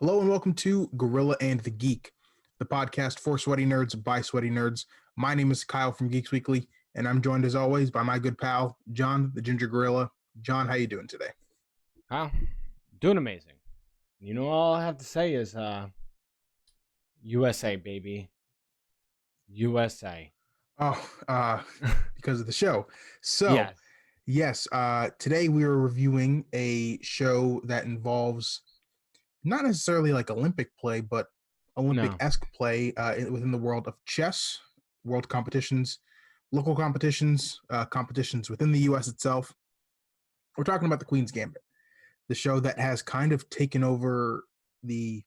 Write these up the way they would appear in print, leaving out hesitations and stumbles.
Hello and welcome to Gorilla and the Geek, the podcast for sweaty nerds by sweaty nerds. My name is Kyle from Geeks Weekly, and I'm joined as always by my good pal, John, the Ginger Gorilla. John, how you doing today? Wow, doing amazing. All I have to say is USA, baby. USA. Oh, because of the show. So, Yes. yes, today we are reviewing a show that involves not necessarily like Olympic play, but Olympic-esque play within the world of chess, world competitions, local competitions, competitions within the U.S. itself. We're talking about the Queen's Gambit, the show that has kind of taken over the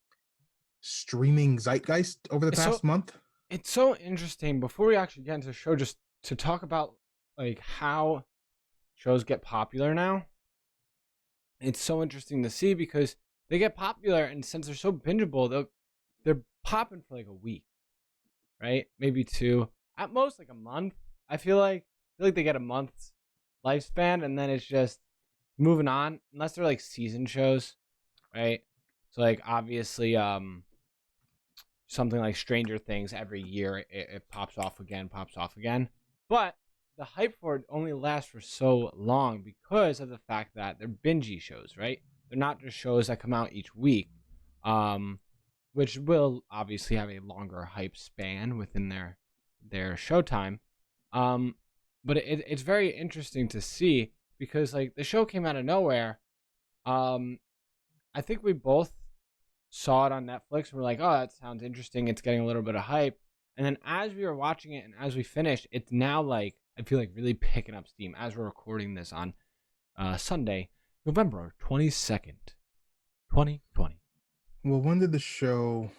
streaming zeitgeist over the It's so past month. it's so interesting. Before we actually get into the show, just to talk about like how shows get popular now. It's so interesting to see because they get popular, and since they're so bingeable, they're popping for like a week, right? Maybe two, at most like a month. I feel like they get a month's lifespan, and then it's just moving on, unless they're like season shows, right? So like obviously, something like Stranger Things every year it pops off again. But the hype for it only lasts for so long because of the fact that they're bingey shows, right? They're not just shows that come out each week, um, which will obviously have a longer hype span within their showtime. Um, but it's very interesting to see because like the show came out of nowhere. Um, I think we both saw it on Netflix and we're like, oh, that sounds interesting. It's getting a little bit of hype. And then as we were watching it and as we finished, it's now like, I feel like really picking up steam as we're recording this on Sunday, November 22nd, 2020. Well, when did the show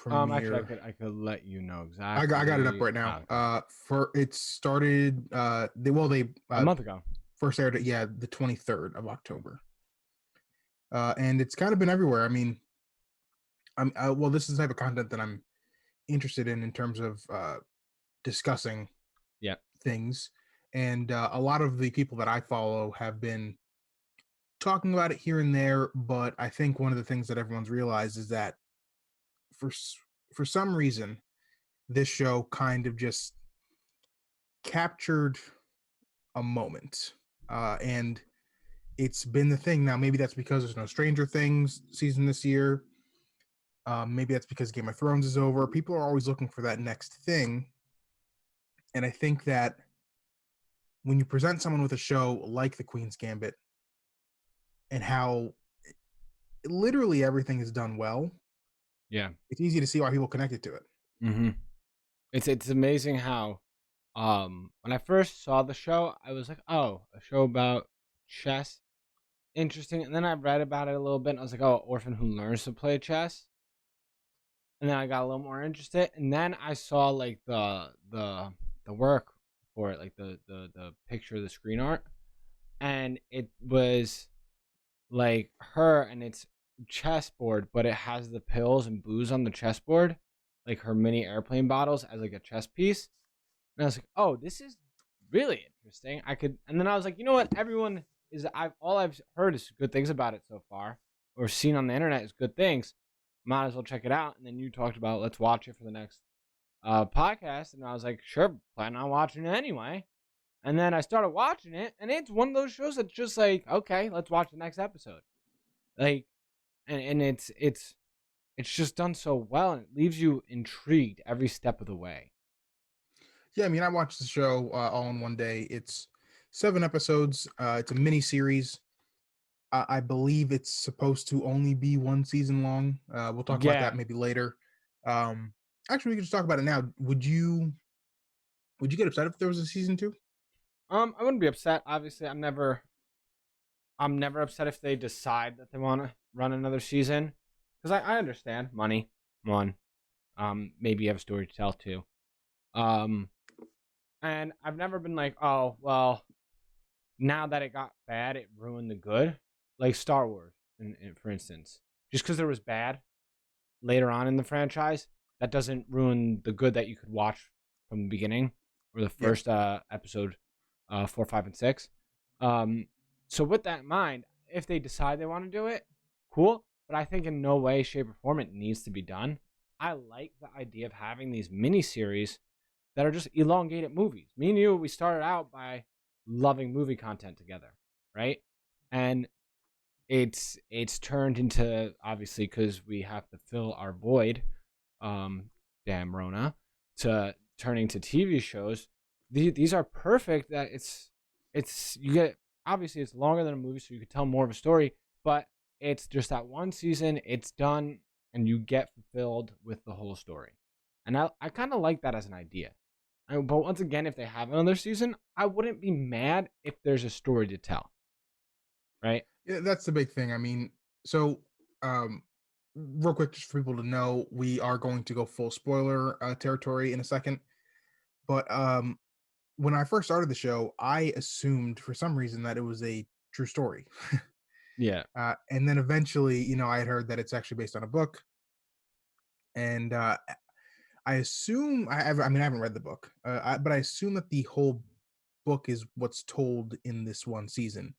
Actually, premiere? I could let you know I exactly. got it up right now. For it started. They a month ago. first aired it, yeah, the 23rd of October. And it's kind of been everywhere. I mean, well, this is the type of content that I'm interested in terms of discussing Yeah. things, and a lot of the people that I follow have been talking about it here and there. But I think one of the things that everyone's realized is that for for some reason, this show kind of just captured a moment, and it's been the thing now. Maybe that's because there's no Stranger Things season this year. Maybe that's because Game of Thrones is over. People are always looking for that next thing. And I think that when you present someone with a show like The Queen's Gambit and how literally everything is done well, Yeah. it's easy to see why people connected to it. Mm-hmm. It's amazing how when I first saw the show, I was like, oh, a show about chess. Interesting. And then I read about it a little bit and I was like, oh, orphan who learns to play chess. And then I got a little more interested. And then I saw like the work for it, like the picture, the screen art. And it was like her and it's chessboard, but it has the pills and booze on the chessboard, like her mini airplane bottles as like a chess piece. And I was like, oh, this is really interesting. And then I was like, you know what? Everyone all I've heard is good things about it so far, or seen on the internet is good things. Might as well check it out. And then you talked about let's watch it for the next podcast, and I was like, sure, plan on watching it anyway. And then I started watching it, and it's one of those shows that's just like, okay, let's watch the next episode. Like, and it's just done so well, and it leaves you intrigued every step of the way. Yeah, I mean, I watched the show all in one day. It's 7 episodes. It's a mini series. I believe it's supposed to only be one season long. We'll talk about Yeah. that maybe later. Um, Actually, we can just talk about it now. Would you get upset if there was a season two? I wouldn't be upset. Obviously, I'm never upset if they decide that they want to run another season, because I understand money, one, maybe you have a story to tell too, um, and I've never been like, oh well, now that it got bad, it ruined the good, like Star Wars, for instance, just because there was bad later on in the franchise, that doesn't ruin the good that you could watch from the beginning or the Yep. first episode, 4, 5, and 6. Um, so with that in mind, if they decide they want to do it, cool. but I think in no way, shape, or form it needs to be done. I like the idea of having these mini series that are just elongated movies. Me and you, we started out by loving movie content together, right? And it's turned into, obviously, because we have to fill our void, um, damn Rona, to turning to TV shows. These are perfect. That it's you get, obviously it's longer than a movie, so you could tell more of a story, but it's just that one season. It's done, and you get fulfilled with the whole story. And I kind of like that as an idea. But once again, if they have another season, I wouldn't be mad if there's a story to tell, right? Yeah, that's the big thing. I mean, so um, real quick, just for people to know, we are going to go full spoiler territory in a second. But when I first started the show, I assumed for some reason that it was a true story. Yeah. And then eventually, I had heard that it's actually based on a book. And I assume, I mean, I haven't read the book, but I assume that the whole book is what's told in this one season.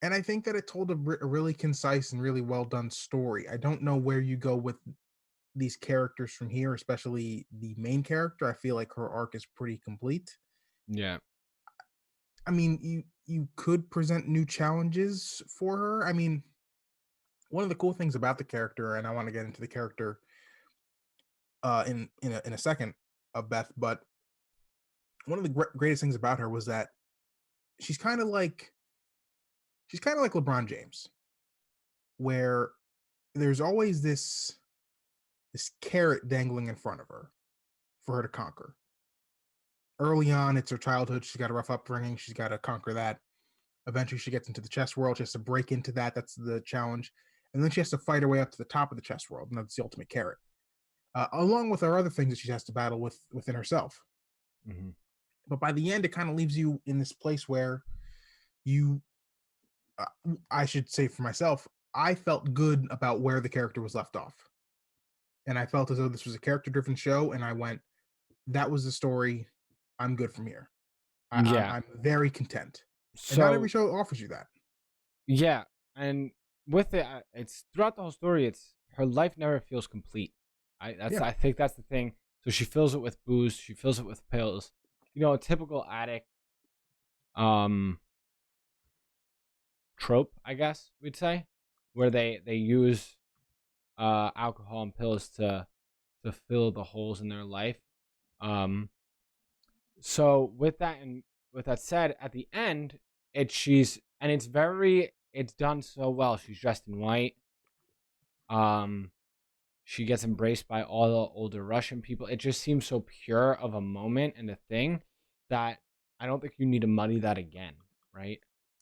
And I think that it told a really concise and really well done story. I don't know where you go with these characters from here, especially the main character. I feel like her arc is pretty complete. Yeah. I mean, you could present new challenges for her. I mean, one of the cool things about the character, and I want to get into the character in a second of Beth, but one of the greatest things about her was that she's kind of like she's kind of like LeBron James, where there's always this carrot dangling in front of her for her to conquer. Early on, it's her childhood. She's got a rough upbringing. She's got to conquer that. Eventually, she gets into the chess world. She has to break into that. That's the challenge. And then she has to fight her way up to the top of the chess world. And that's the ultimate carrot. Along with her other things that she has to battle within herself. Hmm. But by the end, it kind of leaves you in this place where you, I should say for myself, I felt good about where the character was left off. And I felt as though this was a character driven show. And I went, that was the story. I'm good from here. Yeah. I'm very content. And not every So show offers you that. yeah, and with it, it's throughout the whole story. It's her life never feels complete. Yeah. I think that's the thing. So she fills it with booze. She fills it with pills. A typical addict um trope, I guess we'd say, where they use alcohol and pills to fill the holes in their life. Um, so with that said, at the end, it's done so well. She's dressed in white. Um, she gets embraced by all the older Russian people. It just seems so pure of a moment and a thing that I don't think you need to muddy that again, right?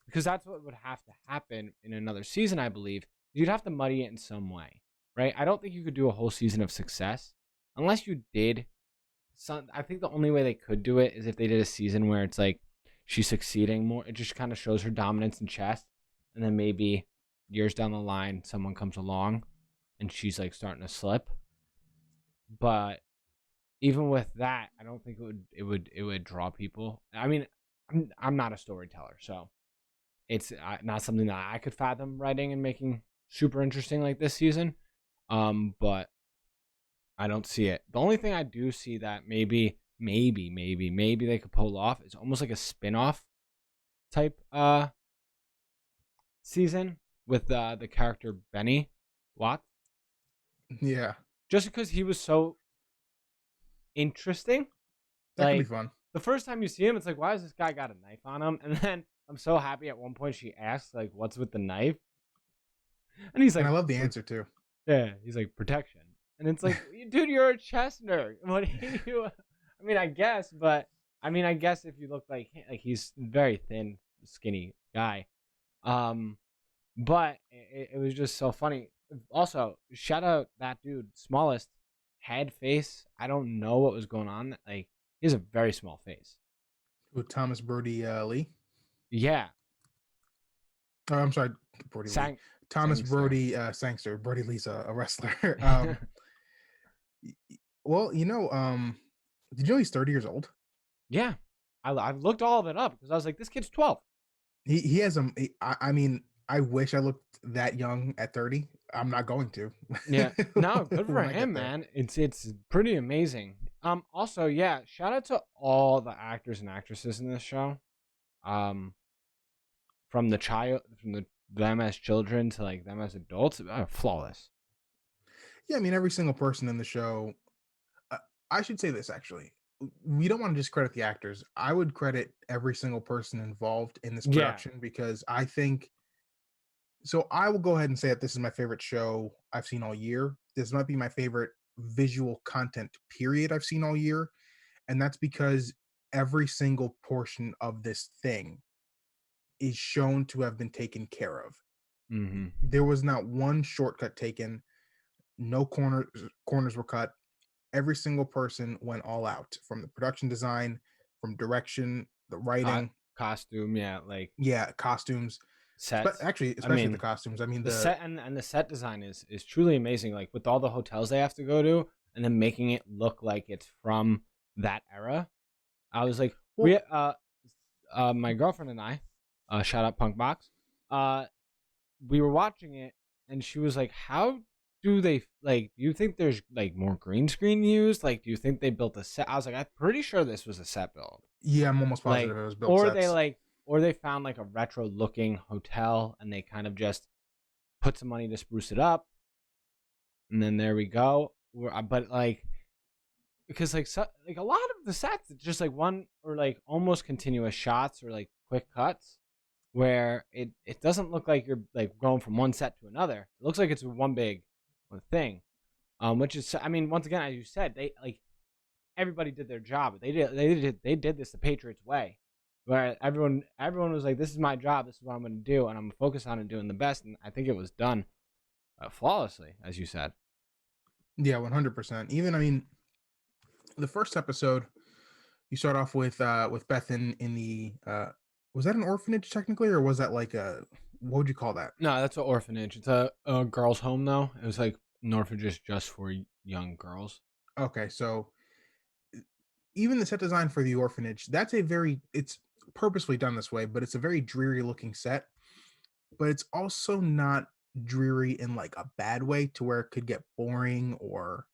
Because that's what would have to happen in another season, I believe. You'd have to muddy it in some way, right? I don't think you could do a whole season of success unless you did some. I think the only way they could do it is if they did a season where it's like she's succeeding more. It just kind of shows her dominance in chess, and then maybe years down the line, someone comes along and she's like starting to slip. But even with that, I don't think it would draw people. I mean, I'm not a storyteller, so it's not something that I could fathom writing and making super interesting like this season. But I don't see it. The only thing I do see that maybe they could pull off is almost like a spin-off type season with the character Benny Watt. Yeah. Just because he was so interesting. That could be Like fun. the first time you see him, it's like, why has this guy got a knife on him? And then I'm so happy at one point she asks, like, what's with the knife? And he's And I like, love the answer too. yeah, he's like, protection. And it's like, dude, you're a chess nerd. What do you? I mean, I guess, but I guess if you look like he's very thin, skinny guy. Um, but it was just so funny. Also, shout out that dude, smallest head face. I don't know what was going on. Like, he has a very small face. With Thomas Brody Lee. Yeah, Oh, I'm sorry, Brody Lee. sang, Thomas sangster. Brody Sangster. Brody Lee's a wrestler. Well, did you know he's 30 years old? Yeah, I've looked all of it up because I was like, this kid's 12. He has I mean, I wish I looked that young at 30. I'm not going to Yeah. No, good for when I him, get there. man. It's pretty amazing. Also, yeah, shout out to all the actors and actresses in this show. Um, from them as children to like them as adults, flawless. Yeah, I mean, every single person in the show. Uh, I should say this actually. We don't want to discredit the actors. I would credit every single person involved in this Yeah. production because I think so. I will go ahead and say that this is my favorite show I've seen all year. This might be my favorite visual content period I've seen all year. And that's because every single portion of this thing is shown to have been taken care of. Mm-hmm. There was not one shortcut taken, no corners were cut. Every single person went all out from the production design, from direction, the writing, Costume, yeah, like yeah, costumes. sets. Actually, I especially the mean, costumes. I mean, the the set and the set design is truly amazing. Like with all the hotels they have to go to, and then making it look like it's from that era. I was like, we well, my girlfriend and I, shout out Punk Box, uh, we were watching it, and she was like, "How do they like? Do you think there's like more green screen used? Like, do you think they built a set?" I was like, "I'm pretty sure this was a set build." yeah, I'm almost positive Like, it was built or they sets. like, or they found like a retro looking hotel, and they kind of just put some money to spruce it up, and then there we go. But like, because like like a lot of the sets, it's just like one or like almost continuous shots or like quick cuts where it doesn't look like you're like going from one set to another. It looks like it's one big one thing. Which is, I mean, once again, as you said, they like everybody did their job. They did this the Patriots way, where everyone was like, "This is my job. This is what I'm going to do, and I'm going to focus on it doing the best." And I think it was done flawlessly, as you said. Yeah, 100%. Even I mean, the first episode, you start off with Beth in the was that an orphanage technically, or was that like a what would you call that? No, that's an orphanage. It's a girls' home though. It was like an orphanage just for young girls. Okay, so even the set design for the orphanage, that's a very it's purposely done this way, but it's a very dreary looking set, but it's also not dreary in like a bad way to where it could get boring or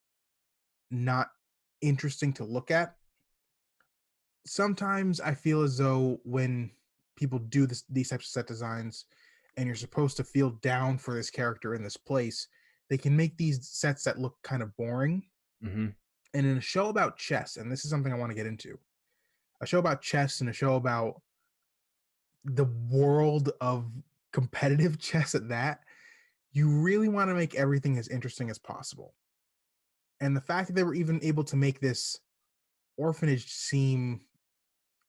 not interesting to look at. Sometimes I feel as though when people do these types of set designs and you're supposed to feel down for this character in this place, they can make these sets that look kind of boring. Hmm. And in a show about chess, and this is something I want to get into, a show about chess and a show about the world of competitive chess at that, you really want to make everything as interesting as possible. And the fact that they were even able to make this orphanage seem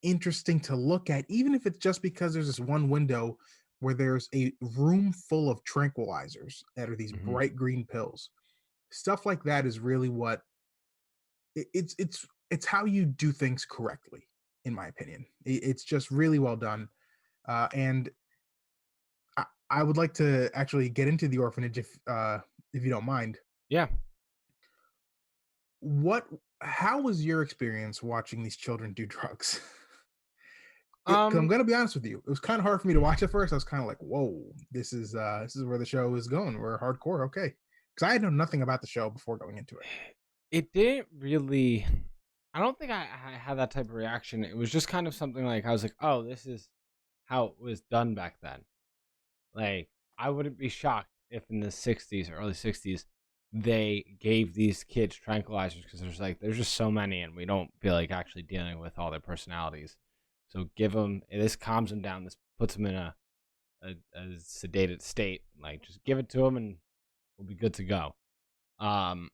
interesting to look at, even if it's just because there's this one window where there's a room full of tranquilizers that are these Hmm. bright green pills. Stuff like that is really what it's how you do things correctly, in my opinion. It's just really well done, and I would like to actually get into the orphanage if you don't mind. Yeah. What? How was your experience watching these children do drugs? Because I'm Um. gonna be honest with you, it was kind of hard for me to watch at first. I was kind of like, "Whoa, this is where the show is going. We're hardcore, okay?" Because I know nothing about the show before going into it. It didn't really. I don't think I had that type of reaction. It was just kind of something like I was like, "Oh, this is how it was done back then." Like, I wouldn't be shocked if in the '60s or early '60s they gave these kids tranquilizers because there's just so many, and we don't feel like actually dealing with all their personalities. So give them this calms them down. This puts them in a sedated state. Like, just give it to them, and we'll be good to go. Um,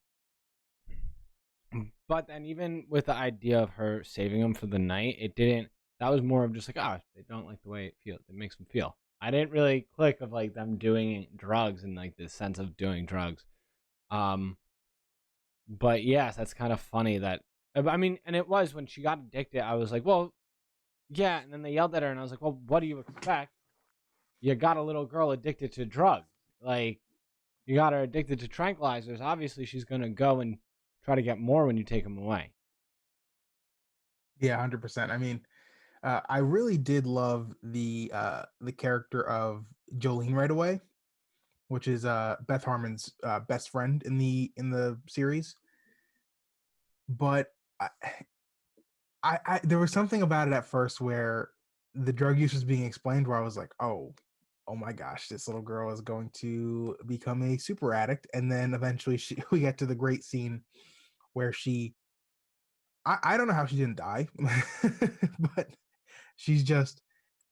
but then even with the idea of her saving him for the night, it didn't. That was more of just like, oh, they don't like the way it feels. It makes them feel. I didn't really click of like them doing drugs and like the sense of doing drugs. Um, but yes, that's kind of funny that. I mean, and it was when she got addicted. I was like, well, yeah. And then they yelled at her, and I was like, well, what do you expect? You got a little girl addicted to drugs. Like, you got her addicted to tranquilizers. Obviously, she's gonna go and try to get more when you take them away. Yeah, 100%. I mean, I really did love the character of Jolene right away. which is Beth Harmon's best friend in the series. But I there was something about it at first where the drug use was being explained where I was like, oh my gosh, this little girl is going to become a super addict. And then eventually we get to the great scene where I don't know how she didn't die, but she's just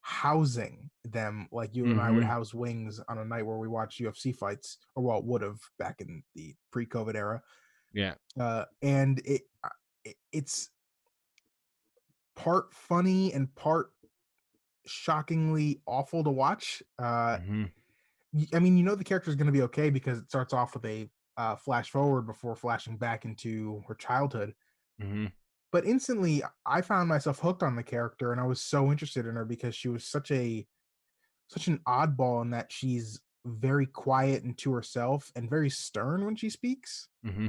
housing them like you and I would Mm-hmm. house wings on a night where we watch UFC fights, or well, would have back in the pre-COVID era. Yeah. And it's part funny and part shockingly awful to watch. Mm-hmm. I mean, you know the character is going to be okay because it starts off with a flash forward before flashing back into her childhood. Mm-hmm. But instantly, I found myself hooked on the character, and I was so interested in her because she was such an oddball in that she's very quiet and to herself and very stern when she speaks. Mm-hmm.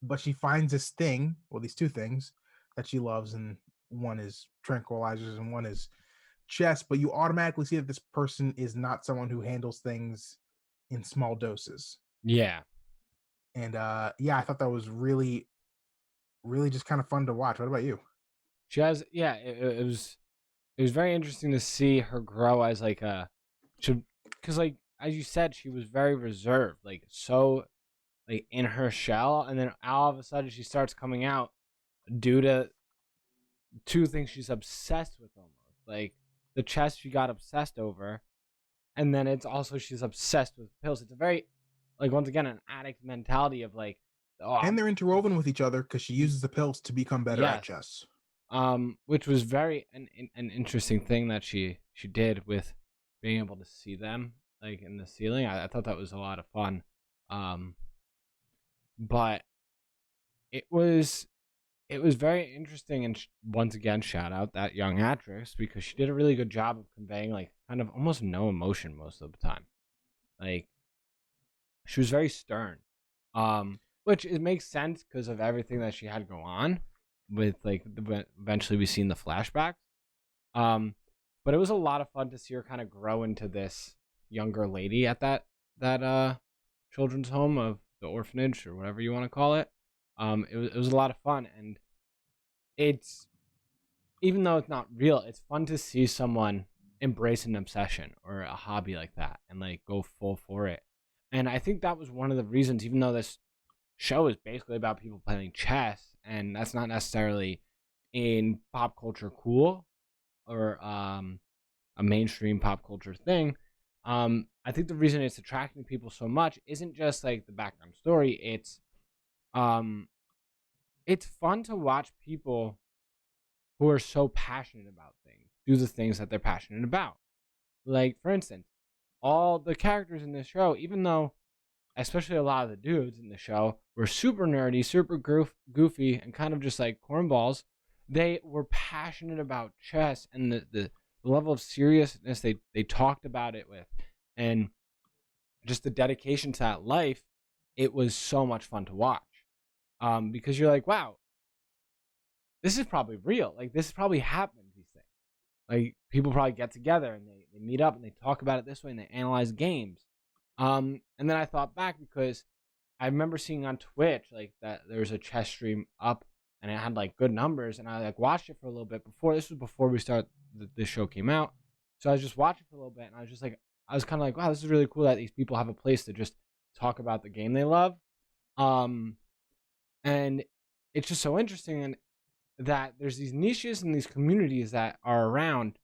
But she finds this thing, well, these two things that she loves, and one is tranquilizers and one is chess. But you automatically see that this person is not someone who handles things in small doses. Yeah. And yeah, I thought that was really, really just kind of fun to watch. What about you? She has, yeah, it was very interesting to see her grow as like a, because like as you said, she was very reserved, like so like in her shell, and then all of a sudden she starts coming out due to two things she's obsessed with almost, like the chess she got obsessed over, and then it's also she's obsessed with pills. It's a very like once again an addict mentality of like, oh, And they're interwoven with each other because she uses the pills to become better at yes, chess. which was very an interesting thing that she did with being able to see them like in the ceiling. I thought that was a lot of fun, um, but it was it was very interesting. And once again, shout out that young actress because she did a really good job of conveying like kind of almost no emotion most of the time. Like she was very stern, which it makes sense because of everything that she had go on with like eventually we seen the flashbacks. Um, but it was a lot of fun to see her kind of grow into this younger lady at that children's home of the orphanage or whatever you want to call it. It was a lot of fun, and it's even though it's not real, it's fun to see someone embrace an obsession or a hobby like that and like go full for it. And I think that was one of the reasons, even though this show is basically about people playing chess, and that's not necessarily in pop culture cool or a mainstream pop culture thing. I think the reason it's attracting people so much isn't just like the background story. Um, it's fun to watch people who are so passionate about things do the things that they're passionate about. Like for instance, all the characters in this show, even though especially a lot of the dudes in the show were super nerdy, super goofy, and kind of just like cornballs, they were passionate about chess and the level of seriousness they talked about it with, and just the dedication to that life. It was so much fun to watch, because you're like, wow, this is probably real. Like this probably happened. These things, like people probably get together and they meet up and they talk about it this way and they analyze games. And then I thought back because I remember seeing on Twitch like that there was a chess stream up and it had like good numbers, and I like watched it for a little bit before this was before we start this show came out. So I was just watching for a little bit and I was just like I was kind of like, wow, this is really cool that these people have a place to just talk about the game they love. Um, and it's just so interesting and that there's these niches and these communities that are around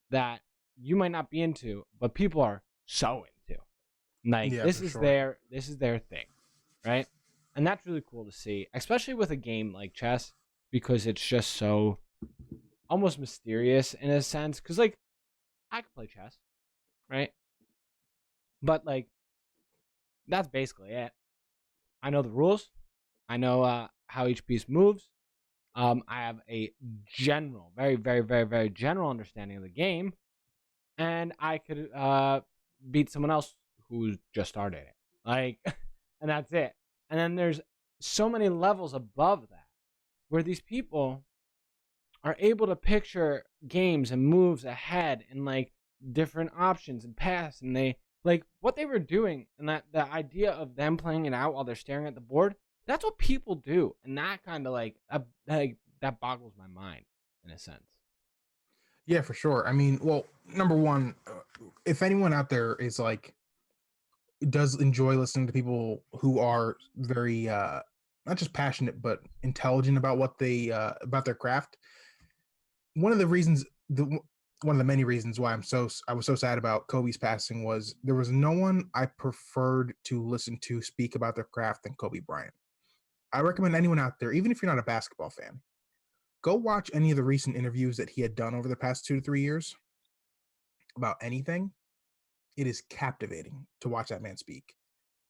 that you might not be into, but people are so into. Like Yeah, this for is sure. their thing, right? And that's really cool to see, especially with a game like chess, because it's just so almost mysterious in a sense. Because like I could play chess, right? But like that's basically it. I know the rules. I know how each piece moves. I have a general, very, very, very, very general understanding of the game, and I could beat someone else who's just started it. Like, and that's it. And then there's so many levels above that where these people are able to picture games and moves ahead and like different options and paths, and Like what they were doing, and that the idea of them playing it out while they're staring at the board, that's what people do. And that kind of that boggles my mind in a sense. Yeah, for sure. I mean, well, number one, if anyone out there is like does enjoy listening to people who are very not just passionate but intelligent about what they about their craft, one of the reasons the one of the many reasons why I was so sad about Kobe's passing was there was no one I preferred to listen to speak about their craft than Kobe Bryant. I recommend anyone out there, even if you're not a basketball fan, go watch any of the recent interviews that he had done over the past 2 to 3 years about anything. It is captivating to watch that man speak.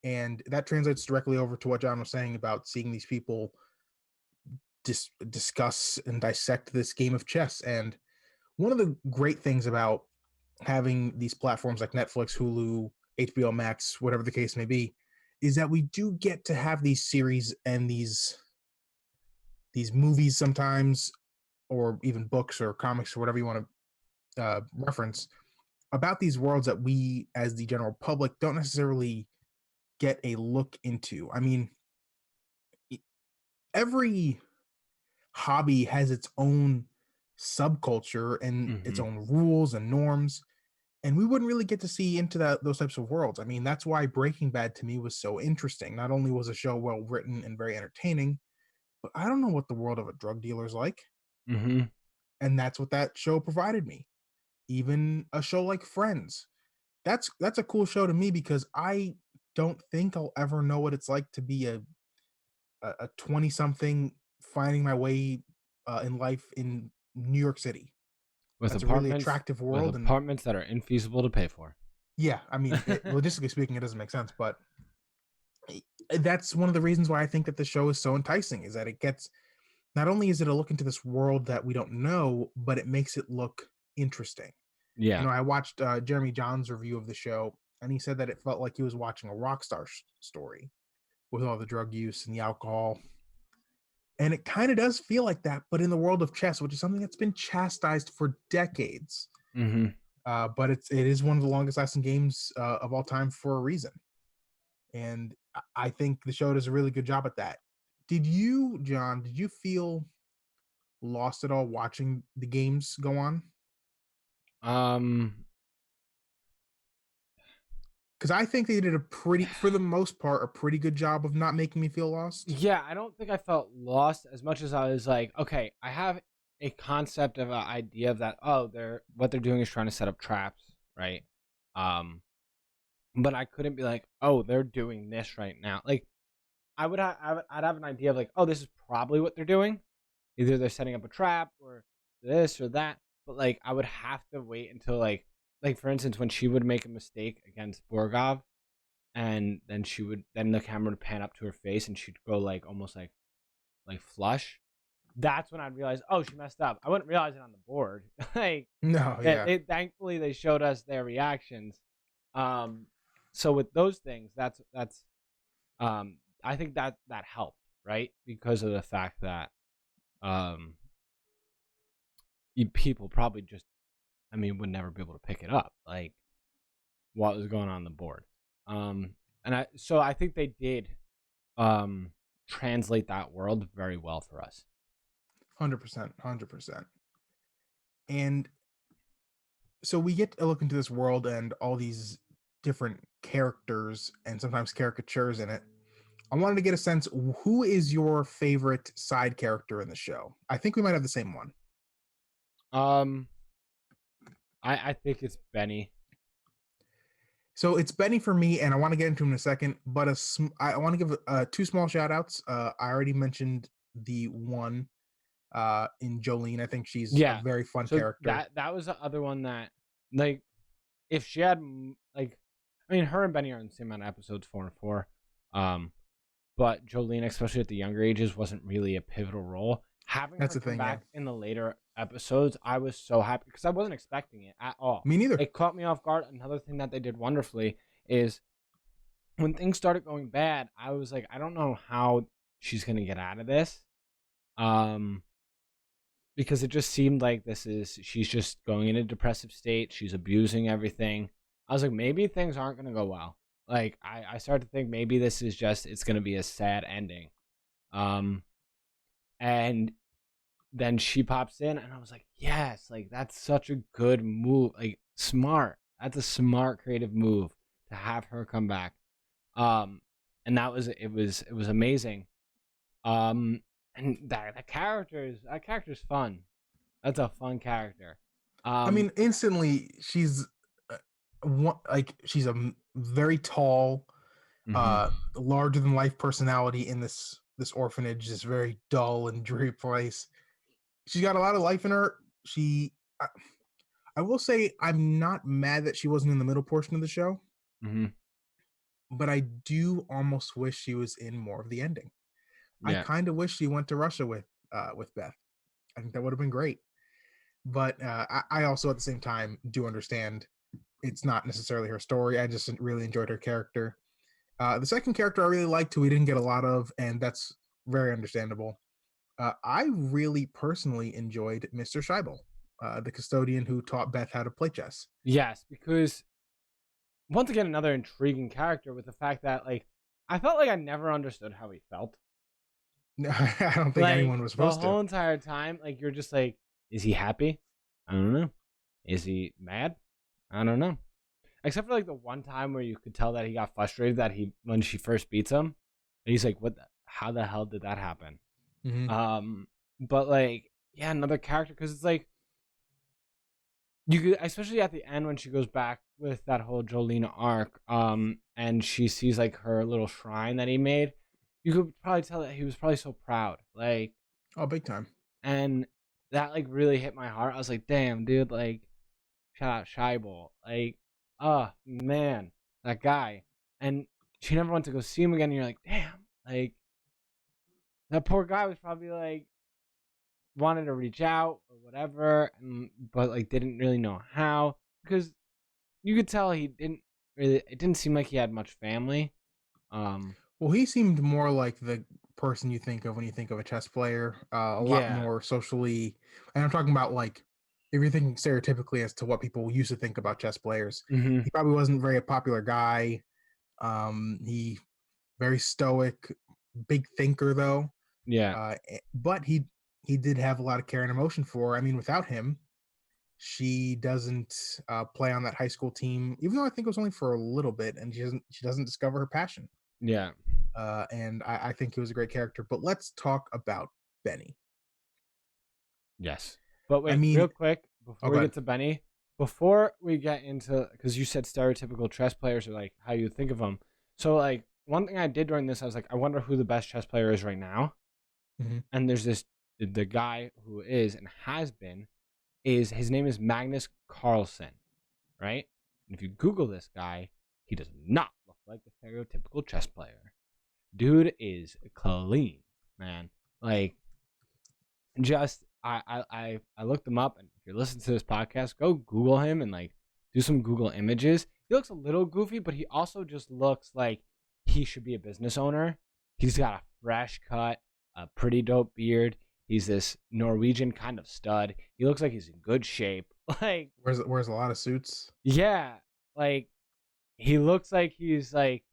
And that translates directly over to what John was saying about seeing these people discuss and dissect this game of chess. And one of the great things about having these platforms like Netflix, Hulu, HBO Max, whatever the case may be, is that we do get to have these series and these movies sometimes, or even books or comics or whatever you want to reference about these worlds that we, as the general public, don't necessarily get a look into. I mean, every hobby has its own subculture and its Mm-hmm. own rules and norms, and we wouldn't really get to see into those types of worlds. I mean, that's why Breaking Bad to me was so interesting. Not only was a show well written and very entertaining, but I don't know what the world of a drug dealer is like, Mm-hmm. and that's what that show provided me. Even a show like Friends, that's a cool show to me because I don't think I'll ever know what it's like to be a 20 something finding my way in life in New York City. With That's a really apartments, attractive with world. And apartments that are infeasible to pay for. yeah, I mean, logistically speaking, it doesn't make sense, but that's one of the reasons why I think that the show is so enticing is that it gets, not only is it a look into this world that we don't know, but it makes it look interesting. You Yeah. know, I watched Jeremy John's review of the show, and he said that it felt like he was watching a rock star story with all the drug use and the alcohol. And it kind of does feel like that, but in the world of chess, which is something that's been chastised for decades. Mm-hmm. But it is one of the longest lasting games of all time for a reason. And I think the show does a really good job at that. Did you, John, did you feel lost at all watching the games go on? Um. Because I think they did for the most part, a pretty good job of not making me feel lost. Yeah, I don't think I felt lost as much as I was like, okay, I have a concept of an idea of that. Oh, what they're doing is trying to set up traps, right? Um, but I couldn't be like, oh, they're doing this right now. Like, I'd have an idea of like, oh, this is probably what they're doing. Either they're setting up a trap or this or that. But like, I would have to wait until like for instance, when she would make a mistake against Borgov, and then the camera would pan up to her face, and she'd go like almost like flush. That's when I'd realize, oh, she messed up. I wouldn't realize it on the board. Like No, yeah, it thankfully they showed us their reactions. Um, so with those things, that's I think that helped, right? Because of the fact that um people probably just, I mean, would never be able to pick it up, like what was going on the board. And I think they did translate that world very well for us. 100%, 100%. And so we get to look into this world and all these different characters and sometimes caricatures in it. I wanted to get a sense, who is your favorite side character in the show? I think we might have the same one. Um, I think it's Benny. So it's Benny for me, and I want to get into him in a second. But I want to give two small shout outs. I already mentioned the one in Jolene. I think she's a Yeah. very fun So character. that was the other one that, like, if she had like, I mean, her and Benny are in the same amount of episodes, 4 and 4. But Jolene, especially at the younger ages, wasn't really a pivotal role. Having That's her the come thing, yeah. back in the later episodes, I was so happy because I wasn't expecting it at all. Me neither. It caught me off guard. Another thing that they did wonderfully is when things started going bad, I was like, I don't know how she's gonna get out of this. Um, because it just seemed like she's just going in a depressive state. She's abusing everything. I was like, maybe things aren't gonna go well. Like I started to think maybe this is just it's gonna be a sad ending. Um, and then she pops in, and I was like, yes, like that's such a good move, like smart. That's a smart creative move to have her come back. Um, and it was amazing. And that character's fun. That's a fun character. I Um, mean, instantly she's she's a very tall, mhm. uh, larger than life personality in this orphanage, this very dull and dreary place. She's got a lot of life in her. I will say I'm not mad that she wasn't in the middle portion of the show, Mhm. but I do almost wish she was in more of the ending. I Yeah. kind of wish she went to Russia with Beth. I think that would have been great. But I also at the same time do understand it's not necessarily her story. I just really enjoyed her character. The second character I really liked, who we didn't get a lot of, and that's very understandable. I really personally enjoyed Mr. Scheibel, the custodian who taught Beth how to play chess. Yes, because once again, another intriguing character with the fact that like I felt like I never understood how he felt. I don't think Like anyone was the supposed to. whole entire time, like you're just like, is he happy? I don't know. Is he mad? I don't know. Except for like the one time where you could tell that he got frustrated that he when she first beats him, and he's like, "What? How the hell did that happen?" Hmm. But like, yeah, another character because it's like you could, especially at the end when she goes back with that whole Jolena arc, and she sees like her little shrine that he made. You could probably tell that he was probably so proud, like, Oh, big time. and that like really hit my heart. I was like, "Damn, dude!" Like, shout out Scheibel. Like, oh man, that guy. And she never went to go see him again. And you're like, damn, like that poor guy was probably like wanted to reach out or whatever, but like didn't really know how because you could tell he didn't really. It didn't seem like he had much family. Um, Well, he seemed more like the person you think of when you think of a chess player. A lot yeah, more socially, and I'm talking about like if you're thinking stereotypically as to what people used to think about chess players. mm-hmm, He probably wasn't very a popular guy. He very stoic, big thinker though. yeah, But he did have a lot of care and emotion for her. I mean, without him, she doesn't play on that high school team, even though I think it was only for a little bit, and she doesn't discover her passion. yeah, And I think he was a great character. But let's talk about Benny. yes. But I wait, mean, real quick oh before we god, get to Benny, before we get into because you said stereotypical chess players are like how you think of them. So like one thing I did during this, I was like, I wonder who the best chess player is right now. hmm And there's this the guy who is and has been is his name is Magnus Carlsen, right? And if you Google this guy, he does not look like a stereotypical chess player. Dude is clean, man. Like just I looked him up, and if you're listening to this podcast, go Google him and like do some Google images. He looks a little goofy, but he also just looks like he should be a business owner. He's got a fresh cut, a pretty dope beard. He's this Norwegian kind of stud. He looks like he's in good shape. Like, wears a lot of suits. yeah, like he looks like he's like,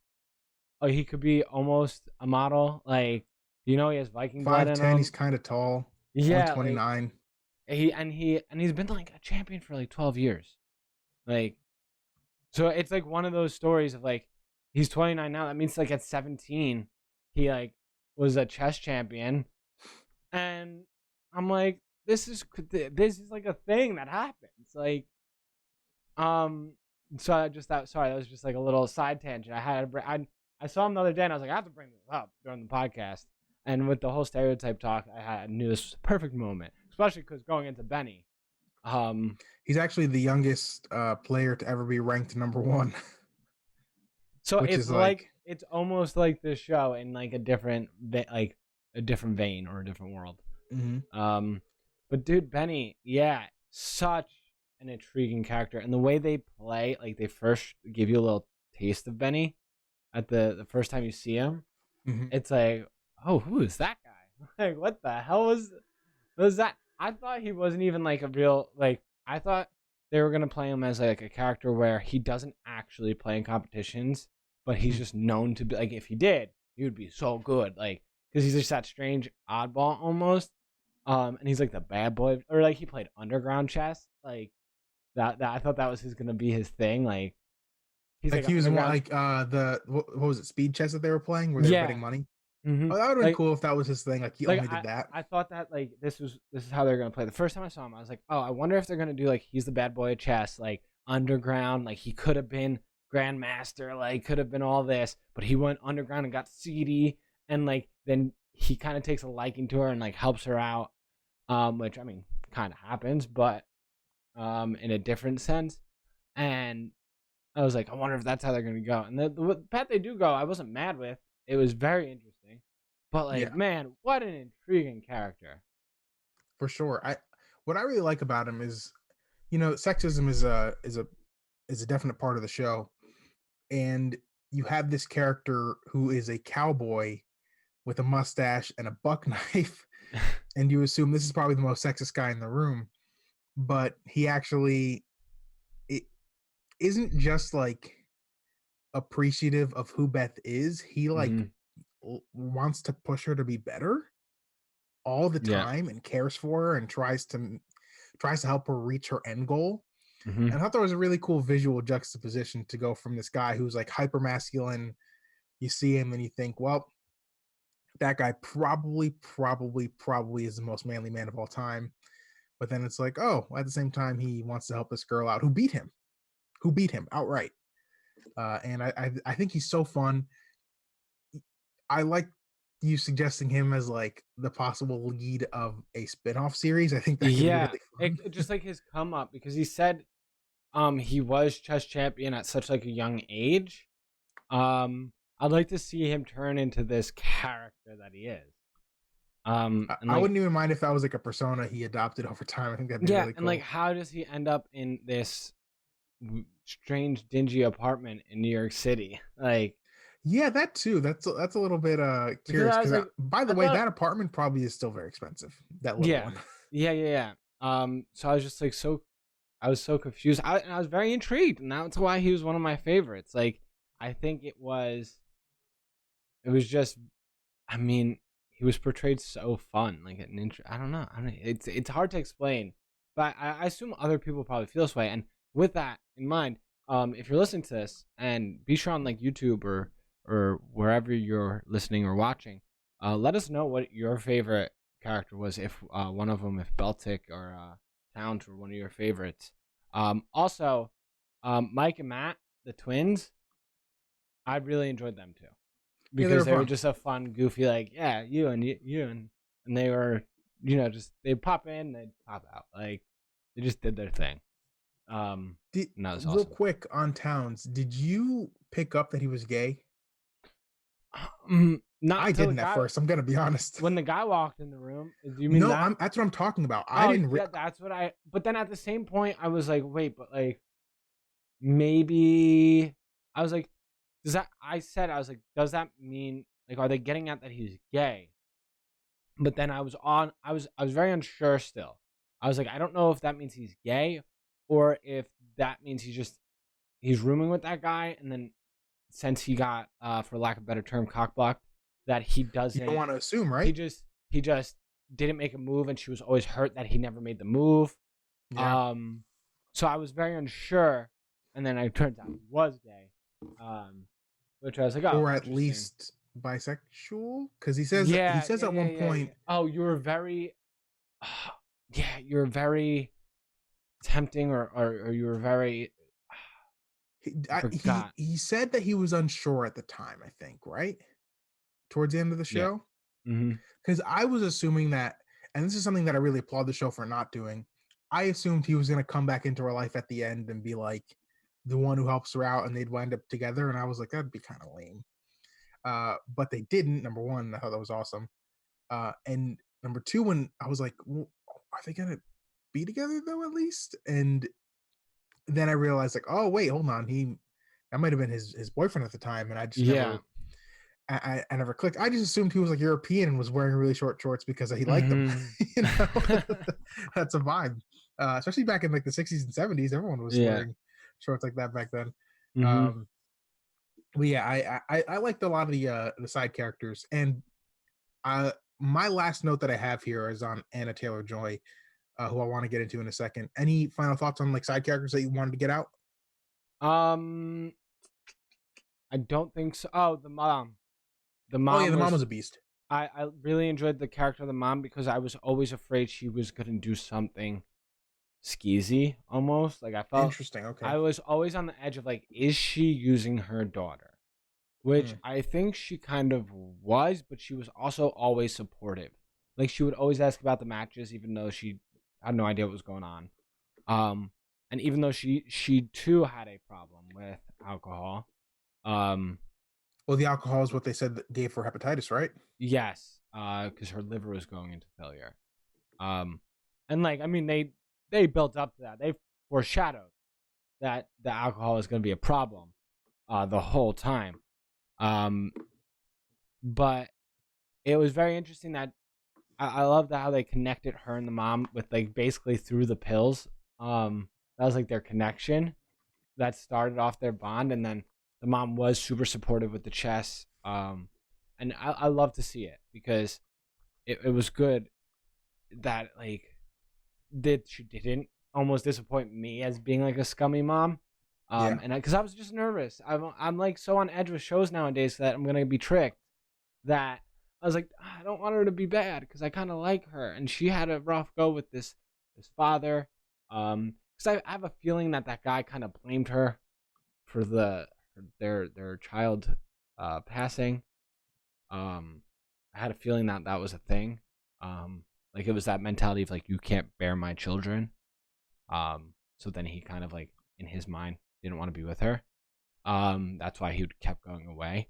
oh, he could be almost a model. Like, he has Viking blood Five in ten. He's him. kind of tall. Only Yeah, like 29. he's been like a champion for like 12 years. Like, so it's like one of those stories of like he's 29 now. That means like at 17 he like was a chess champion, and I'm like, this is like a thing that happens. Like, um, so I just that sorry, that was just like a little side tangent. I saw him the other day and I was like, I have to bring this up during the podcast. And with the whole stereotype talk, I knew this was a perfect moment, especially because going into Benny. Um, He's actually the youngest player to ever be ranked number one, so which is like, it's almost like this show in like a different vein or a different world. mhm. Um, but dude, Benny, yeah, such an intriguing character, and the way they play, like they first give you a little taste of Benny at the first time you see him. Mhm. It's like, oh, who is that guy? Like, what the hell was that? I thought he wasn't even like a real like. I thought they were gonna play him as like a character where he doesn't actually play in competitions, but he's Mhm. just known to be like if he did, he would be so good, like because he's just that strange oddball almost. And he's like the bad boy, or like he played underground chess, like that. I thought that was his gonna be his thing, like he's Like like an he was more underground, like the what was it, speed chess that they were playing where they were yeah. betting money? Hmm. Oh, that would have been Like cool if that was his thing. Like he like only did that. I thought that like this is how they're gonna play. The first time I saw him, I was like, oh, I wonder if they're gonna do like he's the bad boy of chess, like underground, like he could have been grandmaster, like could have been all this, but he went underground and got seedy, and like then he kind of takes a liking to her and like helps her out, which I mean kind of happens, but in a different sense. And I was like, I wonder if that's how they're gonna go. And the path they do go, I wasn't mad with. It was very interesting, but like, Yeah, man, what an intriguing character. for sure. I what I really like about him is, sexism is a definite part of the show, and you have this character who is a cowboy with a mustache and a buck knife, and you assume this is probably the most sexist guy in the room, but he actually it isn't just like appreciative of who Beth is. He like Hmm. wants to push her to be better all the Yeah. time and cares for her and tries to help her reach her end goal. Hmm. And I thought there was a really cool visual juxtaposition to go from this guy who's like hyper masculine. You see him and you think, well, that guy probably is the most manly man of all time. But then it's like, oh, at the same time, he wants to help this girl out who beat him outright. And I think he's so fun. I like you suggesting him as like the possible lead of a spin-off series. I think that could be Yeah. really fun. Just like his come up because he said he was chess champion at such like a young age. I'd like to see him turn into this character that he is. And I like wouldn't even mind if that was like a persona he adopted over time. I think that'd be yeah, really and like cool. how does he end up in this strange dingy apartment in New York City? Like Yeah, that too. That's a little bit because curious I was because like by the I way, thought that apartment probably is still very expensive. That little yeah. one. Yeah. So I was just like I was so confused. And I was very intrigued, and that's why he was one of my favorites. Like, I think it was just, I mean, he was portrayed so fun, like an I don't know, it's hard to explain, but I assume other people probably feel this way. And with that in mind, if you're listening to this, and be sure on like YouTube or wherever you're listening or watching, let us know what your favorite character was. If one of them, if Beltic or Towns were one of your favorites. Also, Mike and Matt, the twins, I really enjoyed them too Yeah, they because were they were fun. just a fun, goofy, like yeah, you and they were, just they pop in, they pop out, like they just did their thing. Did And that was real awesome. quick on Towns, did you pick up that he was gay? Not I until the didn't at guy first. I'm gonna be honest. when the guy walked in the room. Do you mean No, that? that's what I'm talking about. I Oh didn't. yeah, that's what I. But then at the same point, I was like, wait, but like maybe I was like, does that? I said I was like, does that mean like are they getting at that he's gay? But then I was very unsure still. I was like, I don't know if that means he's gay or if that means he's rooming with that guy, and then since he got for lack of a better term cockblocked, that You don't want to assume, he right? just didn't make a move, and she was always hurt that he never made the move. Yeah, um so I was very unsure, and then it turns out he was gay, which I was like, oh, or at interesting. least bisexual, because he says at one Yeah. point Oh, you were very yeah, you're very tempting, or you were very I he forgot. he said that he was unsure at the time. I think right towards the end of the Yeah. show, Hmm. because I was assuming that, and this is something that I really applaud the show for not doing. I assumed he was going to come back into her life at the end and be like the one who helps her out, and they'd wind up together. And I was like, that'd be kind of lame. But they didn't. Number one, I thought that was awesome. And number two, when I was like, well, are they gonna be together though at least? And then I realized like, oh wait, hold on, that might have been his boyfriend at the time, and I just Yeah. never I never clicked. I just assumed he was like European and was wearing really short shorts because he liked them. Hmm. you know, that's a vibe. especially back in like the 60s and 70s. Everyone was Yeah. wearing shorts like that back then. Mm-hmm. Um, but yeah, I liked a lot of the side characters, and my last note that I have here is on Anna Taylor-Joy, who I want to get into in a second. Any final thoughts on like side characters that you wanted to get out? Um, I don't think so. Oh, the mom. The Oh yeah, mom the mom was. was a beast. I really enjoyed the character of the mom because I was always afraid she was gonna do something skeezy almost. Like Interesting. Okay. I was always on the edge of like, is she using her daughter? Which Mm. I think she kind of was, but she was also always supportive. Like she would always ask about the matches, even though she had no idea what was going on. Um, and even though she too had a problem with alcohol. Um, Well, the alcohol is what they said that gave her hepatitis, right? yes, because her liver was going into failure. Um, and like I mean they built up to that. They foreshadowed that the alcohol is going to be a problem the whole time. Um, but it was very interesting that I love how they connected her and the mom with like basically through the pills. That was like their connection that started off their bond, and then the mom was super supportive with the chess. And I love to see it because it was good that like that she didn't almost disappoint me as being like a scummy mom. Yeah. And because I was just nervous, I'm like so on edge with shows nowadays that I'm gonna be tricked. That I was like, I don't want her to be bad because I kind of like her, and she had a rough go with this father. Because I have a feeling that that guy kind of blamed her for their child passing. I had a feeling that that was a thing. Like it was that mentality of like you can't bear my children. So then he kind of like in his mind didn't want to be with her. That's why he kept going away.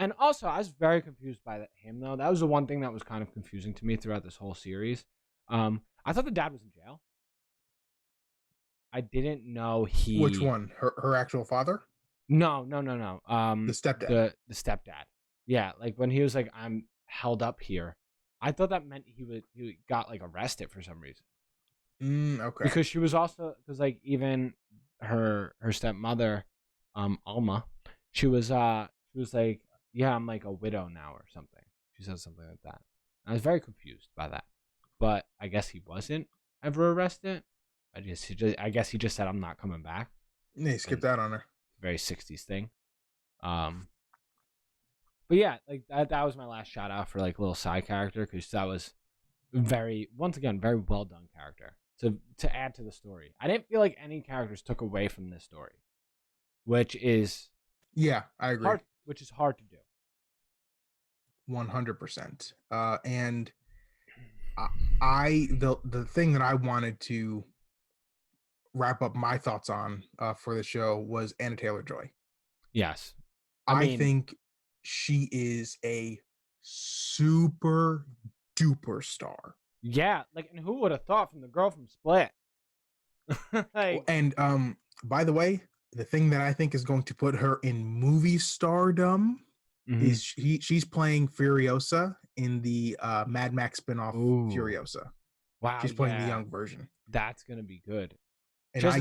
And also, I was very confused by him though. That was the one thing that was kind of confusing to me throughout this whole series. I thought the dad was in jail. I didn't know Which he. one? Her actual father? No, no, no, no. The stepdad. The stepdad. Yeah, like when he was like, "I'm held up here." I thought that meant he got like arrested for some reason Okay. because she was also because like even her stepmother, Alma, she was like, "Yeah, I'm like a widow now" or something. She said something like that. I was very confused by that, but I guess he wasn't ever arrested. I guess he just said, "I'm not coming back." Yeah, he skipped And out on her. very 60s thing. Um, but yeah, like that was my last shout out for like little side character because that was very once again very well done character to add to the story. I didn't feel like any characters took away from this story, which is Yeah, I agree. hard to do. 100%. And the thing that I wanted to wrap up my thoughts on for the show was Anna Taylor-Joy. Yes, I I mean, think she is a super duper star. yeah, like and who would have thought from the girl from Split? Like, And by the way, the thing that I think is going to put her in movie stardom mhm. is she's playing Furiosa in the Mad Max spinoff Ooh, Furiosa. wow, She's playing the yeah, young version, that's gonna be good. and Just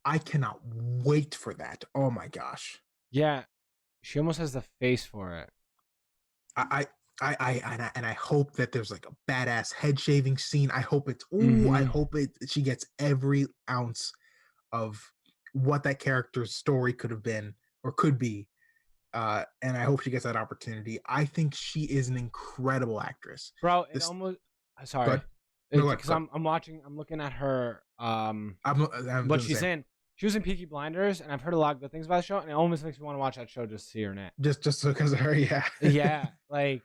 I cannot wait for that. Oh my gosh. yeah, she almost has the face for it. I and I hope that there's like a badass head shaving scene. I hope it's I Hmm. hope it she gets every ounce of what that character's story could have been or could be. And I hope she gets that opportunity. I think she is an incredible actress. Bro, it This almost good. sorry. No, good, Because good. I'm looking at her I'm what doing the she's same. in. She was in Peaky Blinders and I've heard a lot of good things about the show and it almost makes me want to watch that show just to see her in it. Just because of her, yeah. Yeah, like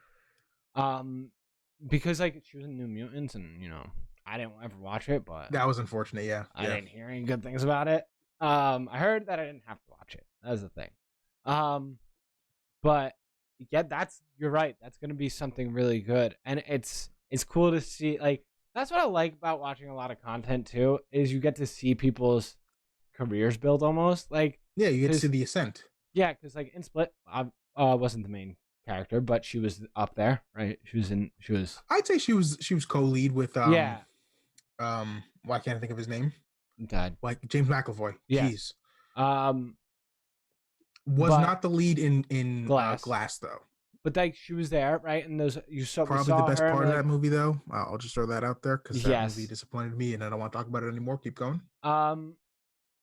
um because like she was in New Mutants and you know, I didn't ever watch it, but That was unfortunate. Yeah, I yeah. didn't hear any good things about it. I heard that I didn't have to watch it. That was the thing. Um but yeah, that's you're right. That's gonna be something really good, and it's cool to see. Like that's what I like about watching a lot of content too. Is you get to see people's careers build almost like Yeah, you get to see because the ascent. yeah, because like in Split, I wasn't the main character, but she was up there, right? She was I'd say she was co-lead with yeah, Why can't I think of his name? Died. Like James McAvoy. Yes. Jeez, Um, was but not the lead in Glass. Glass though. But like she was there, right? And those we Probably the saw best her and part we're of that like, movie though. I'll just throw that out there because that movie yes. disappointed me, and I don't want to talk about it anymore. Keep going. Um,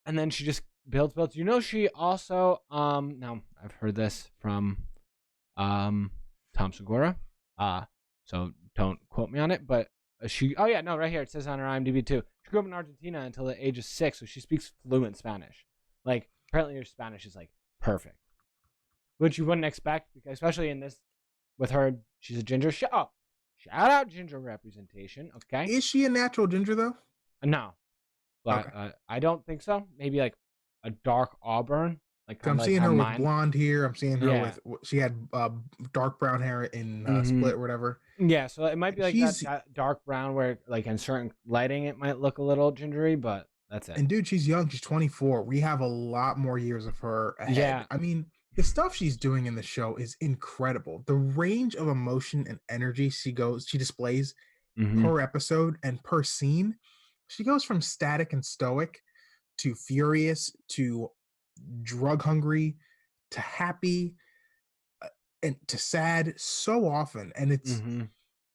and then she just built. You know, she also now I've heard this from Tom Segura. So don't quote me on it, but she oh yeah, no, right here it says on her IMDb too. She grew up in Argentina until the age of 6, so she speaks fluent Spanish. Like apparently her Spanish is like perfect. Which you wouldn't expect, because especially in this with her, she's a ginger. Oh, shout out ginger representation, okay? Is she a natural ginger though? No, but Okay. I don't think so. Maybe like a dark auburn, like So kind I'm of like seeing how her with mine. blonde hair. I'm seeing her Yeah. with she had dark brown hair in Mm-hmm. Split or whatever. Yeah, so it might be like She's that dark brown where like in certain lighting it might look a little gingery, but that's it. and dude, she's young. She's 24. We have a lot more years of her ahead. Yeah. I mean, the stuff she's doing in the show is incredible. The range of emotion and energy she displays Mm-hmm. per episode and per scene. She goes from static and stoic to furious to drug hungry to happy and to sad so often, and Mm-hmm.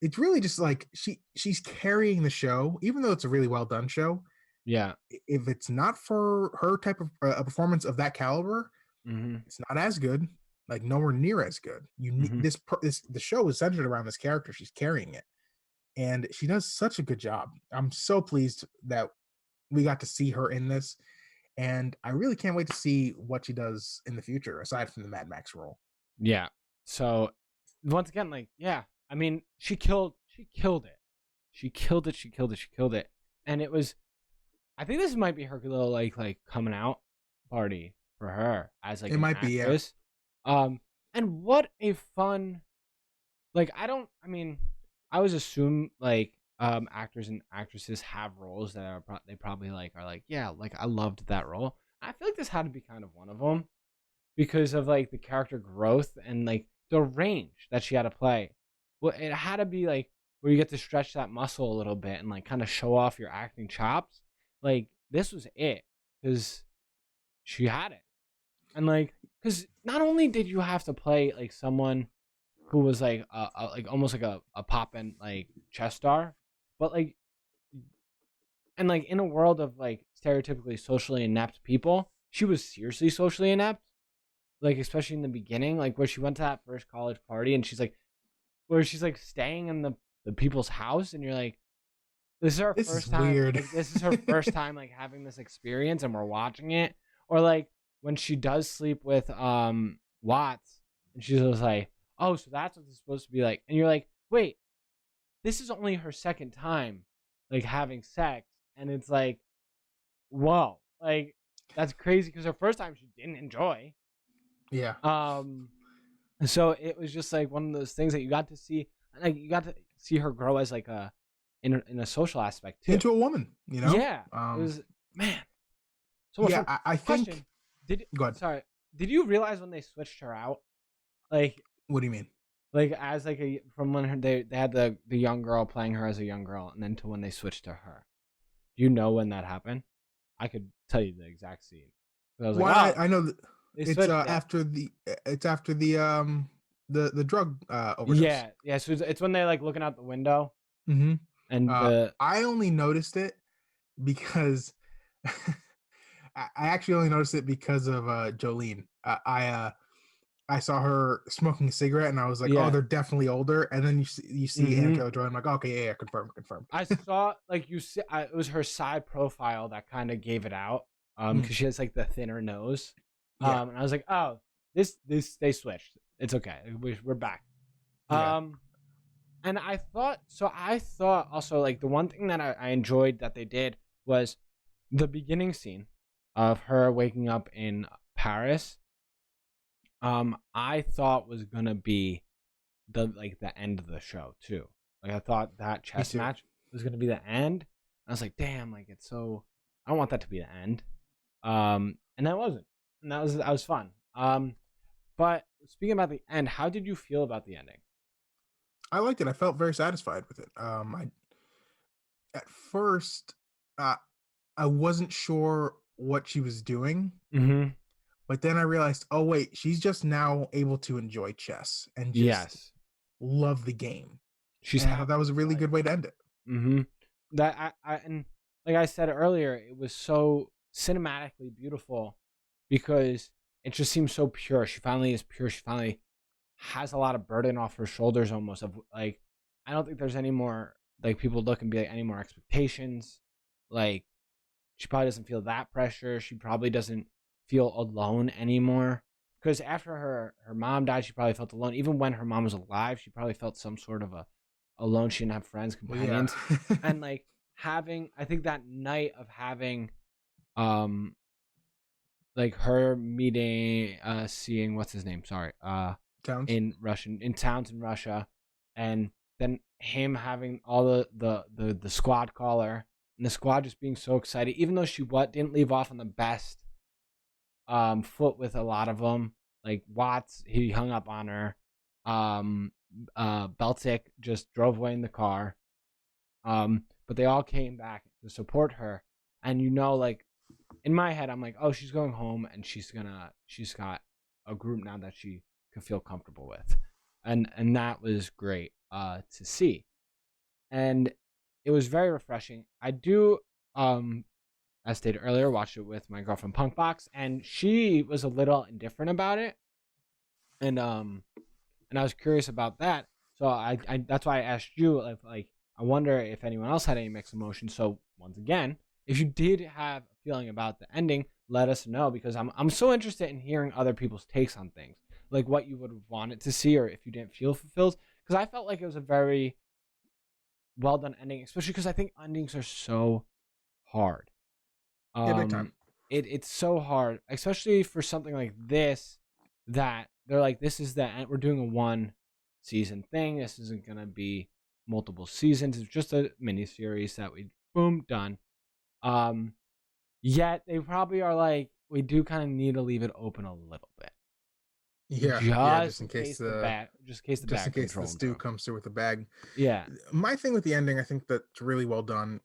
it's really just like she's carrying the show, even though it's a really well done show. Yeah. If it's not for her type of a performance of that caliber, Mm-hmm. it's not as good, like nowhere near as good. You need Mm-hmm. this the show is centered around this character. She's carrying it, and she does such a good job. I'm so pleased that we got to see her in this, and I really can't wait to see what she does in the future aside from the Mad Max role. Yeah. So once again, like, yeah, I mean, she killed it. She killed it. She killed it. And it was I think this might be her little like coming out party for her as like It an might be, yeah. actress. And what a fun like I mean I always assume like actors and actresses have roles that they probably like are like, yeah, like I loved that role. I feel like this had to be kind of one of them because of like the character growth and like the range that she had to play. Well, it had to be like where you get to stretch that muscle a little bit and like kind of show off your acting chops. Like this was it because she had it, and like because not only did you have to play like someone who was like like almost like a pop and like chess star, but like and like in a world of like stereotypically socially inept people, she was seriously socially inept. Like especially in the beginning, like where she went to that first college party and she's like, where she's like staying in the people's house, and you're like, this is her This is first time. weird. Like this is her first time like having this experience, and we're watching it. Or like when she does sleep with Watts, and she's just like, oh, so that's what it's supposed to be like, and you're like, wait, this is only her second time like having sex, and it's like, whoa, like that's crazy because her first time she didn't enjoy. Yeah. So it was just like one of those things that you got to see, like you got to see her grow as like in a social aspect too. Into a woman, you know? Yeah, it was man. So much Yeah, fun. I think. Question: Did Go ahead. sorry? Did you realize when they switched her out, like What do you mean? as like a from when they had the young girl playing her as a young girl, and then to when they switched to her? Do you know when that happened? I could tell you the exact scene. I was Well, like, oh, I know that they it's switched it. after the drug overdose. Yeah, yeah. So it's when they like looking out the window Mm-hmm. and the I only noticed it because I actually only noticed it because of Jolene. I saw her smoking a cigarette, and I was like, "Oh, yeah. they're definitely older." And then you see Anna Mm-hmm. Taylor-Joy. I'm like, "Okay, yeah, confirmed, confirmed." I saw like you see, it was her side profile that kind of gave it out, Mm, because she has like the thinner nose, yeah, and I was like, oh, this they switched. It's okay, we're back. yeah. Um, and I thought also like the one thing that I enjoyed that they did was the beginning scene of her waking up in Paris. I thought was gonna be the end of the show too. Like I thought that Me chess too. match was gonna be the end. I was like, damn, like it's so I don't want that to be the end. And that wasn't. And that was fun. But speaking about the end, how did you feel about the ending? I liked it. I felt very satisfied with it. I at first uh, I wasn't sure what she was doing, Mm-hmm. but then I realized, oh wait, she's just now able to enjoy chess and just Yes. love the game. She's And I thought that happy was with a really life. good way to end it. Mm-hmm. And like I said earlier, it was so cinematically beautiful because it just seems so pure. She finally is pure. She finally has a lot of burden off her shoulders almost of like I don't think there's any more like people look and be like any more expectations. Like she probably doesn't feel that pressure. She probably doesn't feel alone anymore. Because after her mom died, she probably felt alone. Even when her mom was alive, she probably felt some sort of a alone. She didn't have friends, Well, yeah. companions. And like having I think that night of having um like her meeting seeing what's his name, sorry, Towns. in Russian in towns in Russia, and then him having all the squad caller and the squad just being so excited, even though she didn't leave off on the best foot with a lot of them. Like Watts, he hung up on her. Um, Beltic just drove away in the car. But they all came back to support her, and like in my head, I'm like, oh, she's going home, and she's got a group now that she can feel comfortable with, and that was great to see, and it was very refreshing. I do, as stated earlier, watched it with my girlfriend Punkbox, and she was a little indifferent about it, and I was curious about that. So I that's why I asked you if like I wonder if anyone else had any mixed emotions. So once again, if you did have a feeling about the ending, let us know because I'm so interested in hearing other people's takes on things, like what you would have wanted to see or if you didn't feel fulfilled. Because I felt like it was a very well done ending, especially because I think endings are so hard. Yeah, big time. Um, it's so hard, especially for something like this that they're like, this is the end. We're doing a one season thing. This isn't gonna be multiple seasons. It's just a mini series that we boom done. Um, Yet they probably are like, we do kind of need to leave it open a little bit, Yeah, yeah, just in case the just in bad case comes the rolling stew through. comes through with a bag. Yeah. My thing with the ending, I think that's really well done,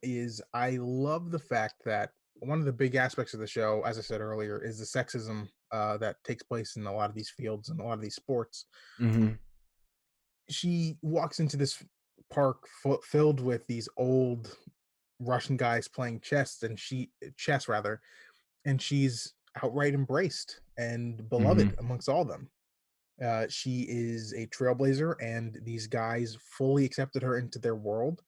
is I love the fact that one of the big aspects of the show, as I said earlier, is the sexism that takes place in a lot of these fields and a lot of these sports. Mm-hmm. She walks into this park filled with these old Russian guys playing chess rather, and she's outright embraced and Mm-hmm. beloved amongst all of them. She is a trailblazer, and these guys fully accepted her into their world.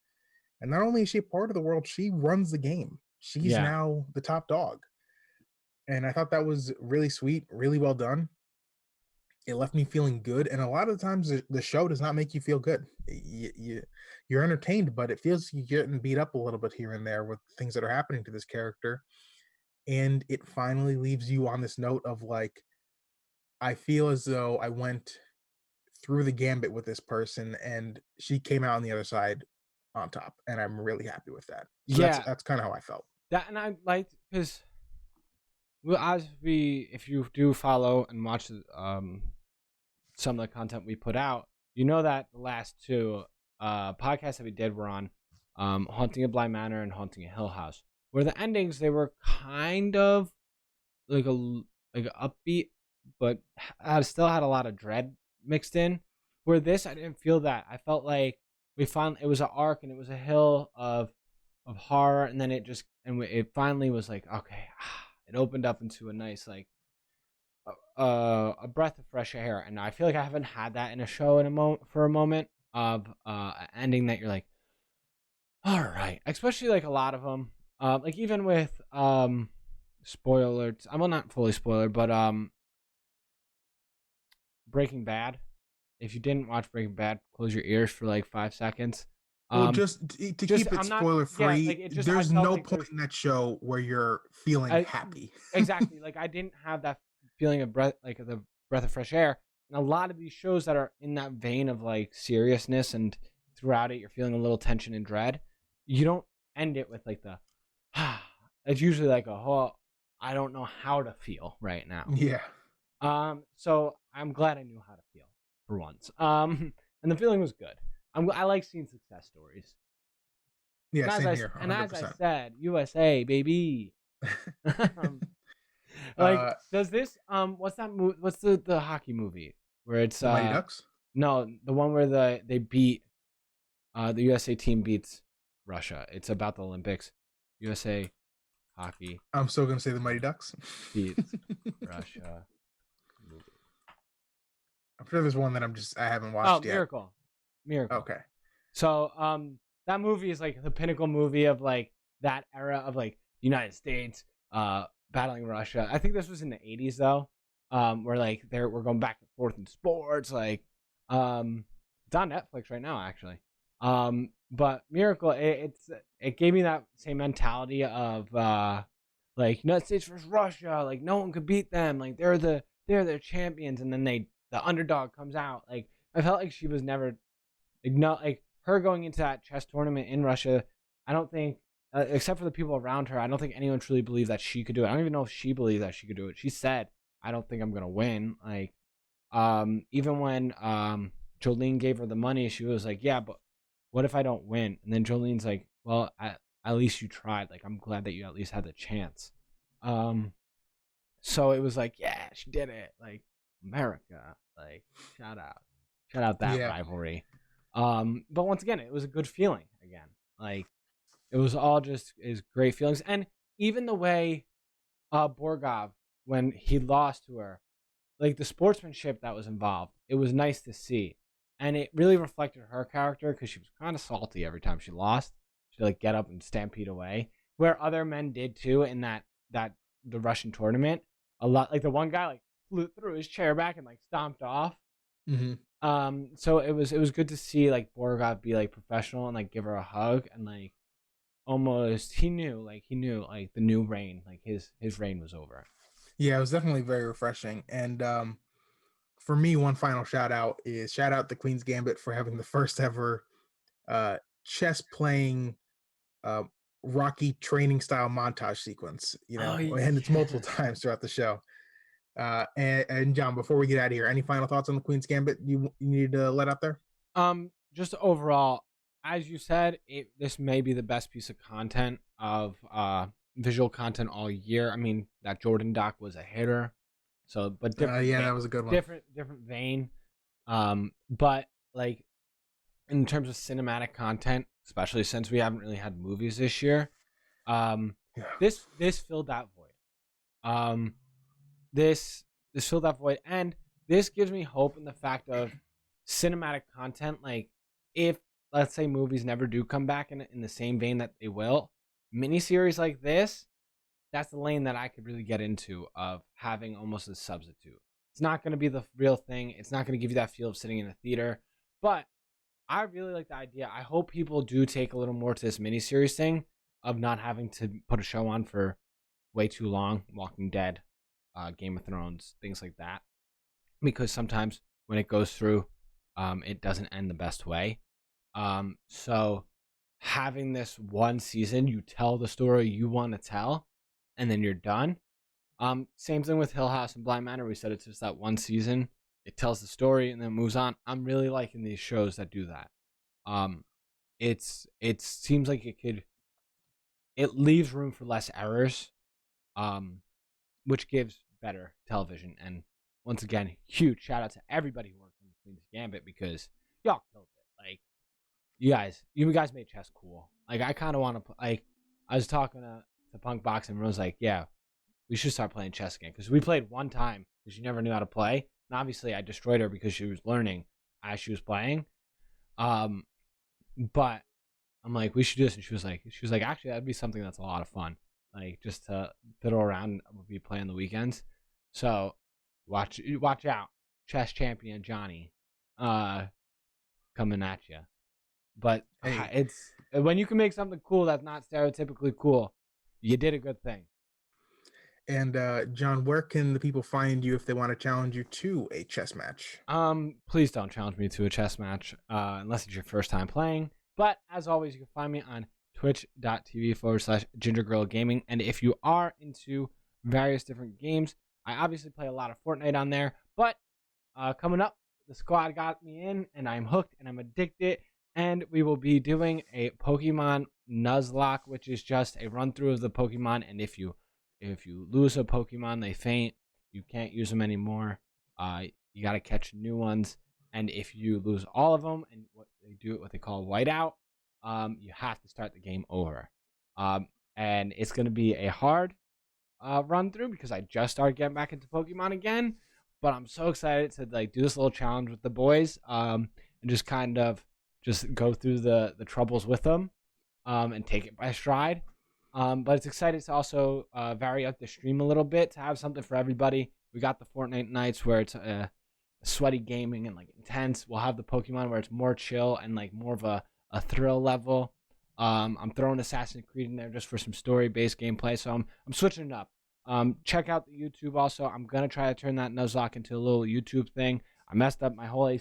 And not only is she a part of the world, she runs the game. She's Yeah. now the top dog. And I thought that was really sweet, really well done. It left me feeling good. And a lot of the times, the show does not make you feel good. You're entertained, but it feels you're getting beat up a little bit here and there with things that are happening to this character. And it finally leaves you on this note of like, I feel as though I went through the gambit with this person and she came out on the other side on top, and I'm really happy with that. So that's Yeah. that's kind of how I felt. That and I liked because well, if you do follow and watch some of the content we put out, you know that the last two podcasts that we did were on Haunting a Blind Manor and Haunting a Hill House, where the endings they were kind of like a upbeat, but I still had a lot of dread mixed in. Where this, I didn't feel that. I felt like we found it was an arc and it was a hill of horror, and then it finally was like okay, it opened up into a nice like a breath of fresh air, and I feel like I haven't had that in a show for a moment of an ending that you're like, all right, especially like a lot of them, like even with spoilers. I'm well, not fully spoiler, but Breaking Bad. If you didn't watch Breaking Bad, close your ears for like 5 seconds. Well, Um, just to just keep it I'm not. spoiler Yeah, like free, it just. I there's felt no like point there's in that show where you're feeling I happy. exactly like I didn't have that feeling of breath, like the breath of fresh air. And a lot of these shows that are in that vein of like seriousness and throughout it you're feeling a little tension and dread. You don't end it with like the it's usually like a whole I don't know how to feel right now. Yeah. So I'm glad I knew how to feel for once. And the feeling was good. I like seeing success stories. Yeah, same here, And as I 100%. said, USA baby. um, like, uh, does this what's that movie? What's the hockey movie where it's the Mighty Ducks. no, the one where they beat the USA team beats Russia. It's about the Olympics. USA hockey I'm still gonna say the Mighty Ducks. beats Russia movie. I'm sure there's one that I haven't Oh, watched yet. Miracle. Okay. So that movie is like the pinnacle movie of like that era of like the United States battling Russia. I think this was in the 80s though. Where like we're going back and forth in sports, like it's on Netflix right now actually. But Miracle, it gave me that same mentality of like United States versus Russia, like no one could beat them, like they're the champions, and then the underdog comes out. Like I felt like she was never like her going into that chess tournament in Russia. I don't think, except for the people around her, I don't think anyone truly believed that she could do it. I don't even know if she believed that she could do it. She said, "I don't think I'm gonna win." Like, even when Jolene gave her the money, she was like, "Yeah, but what if I don't win?" And then Jolene's like, "Well, at least you tried. Like, I'm glad that you at least had the chance." So it was like, yeah, she did it. Like America, like shout out that Yeah. rivalry. But once again, it was a good feeling again. Like it was all just is great feelings, and even the way Borgov when he lost to her, like the sportsmanship that was involved, it was nice to see, and it really reflected her character because she was kind of salty every time she lost. She'd like get up and stampede away, where other men did too in that the Russian tournament. A lot like the one guy like flew through his chair back and like stomped off. Mm-hmm. So it was good to see like Borgov be like professional and like give her a hug and like almost he knew like the new reign, like his reign was over. Yeah, it was definitely very refreshing. And for me, one final shout out the Queen's Gambit for having the first ever chess playing uh, Rocky training style montage sequence. Oh And it's multiple yeah. times throughout the show. And John, before we get out of here, any final thoughts on the Queen's Gambit you need to let out there? Just overall, as you said, this may be the best piece of content of visual content all year. I mean, that Jordan doc was a hitter. So, but Yeah, that was a good one. different vein. But like in terms of cinematic content, especially since we haven't really had movies this year, Yeah. this filled that void. This filled that void, and this gives me hope in the fact of cinematic content. Like, if let's say movies never do come back in the same vein that they will, miniseries like this, that's the lane that I could really get into of having almost a substitute. It's not going to be the real thing. It's not going to give you that feel of sitting in a theater, but I really like the idea. I hope people do take a little more to this miniseries thing of not having to put a show on for way too long. Walking Dead, Game of Thrones, things like that. Because sometimes when it goes through, it doesn't end the best way. So having this one season, you tell the story you want to tell, and then you're done. Same thing with Hill House and Blind Manor. We said it's just that one season. It tells the story and then moves on. I'm really liking these shows that do that. It seems like it leaves room for less errors, which gives better television. And once again, huge shout out to everybody who worked on the Queen's Gambit because y'all killed it. Like you guys made chess cool. Like I kind of want to like. I was talking to Punk Box and was like, yeah, we should start playing chess again because we played one time because she never knew how to play, and obviously I destroyed her because she was learning as she was playing. But I'm like, we should do this, and she was like, actually, that'd be something that's a lot of fun, like just to fiddle around. We'll be playing the weekends, so watch out, chess champion Johnny, coming at you. But Hey. it's when you can make something cool that's not stereotypically cool, you did a good thing. And John, where can the people find you if they want to challenge you to a chess match? Please don't challenge me to a chess match unless it's your first time playing. But as always, you can find me on twitch.tv/gingergirlgaming. And if you are into various different games, I obviously play a lot of Fortnite on there. But coming up, the squad got me in, and I'm hooked, and I'm addicted And we will be doing a Pokemon Nuzlocke, which is just a run through of the Pokemon. And if you lose a Pokemon, they faint. You can't use them anymore. You got to catch new ones. And if you lose all of them, and what they call whiteout, you have to start the game over. And it's going to be a hard run through because I just started getting back into Pokemon again. But I'm so excited to like do this little challenge with the boys, and just kind of just go through the troubles with them, and take it by stride. But it's exciting to also vary up the stream a little bit to have something for everybody. We got the Fortnite nights where it's sweaty gaming and like intense. We'll have the Pokemon where it's more chill and like more of a thrill level. I'm throwing Assassin's Creed in there just for some story-based gameplay, so I'm switching it up. Check out the YouTube also. I'm gonna try to turn that Nuzlocke into a little YouTube thing. I messed up my whole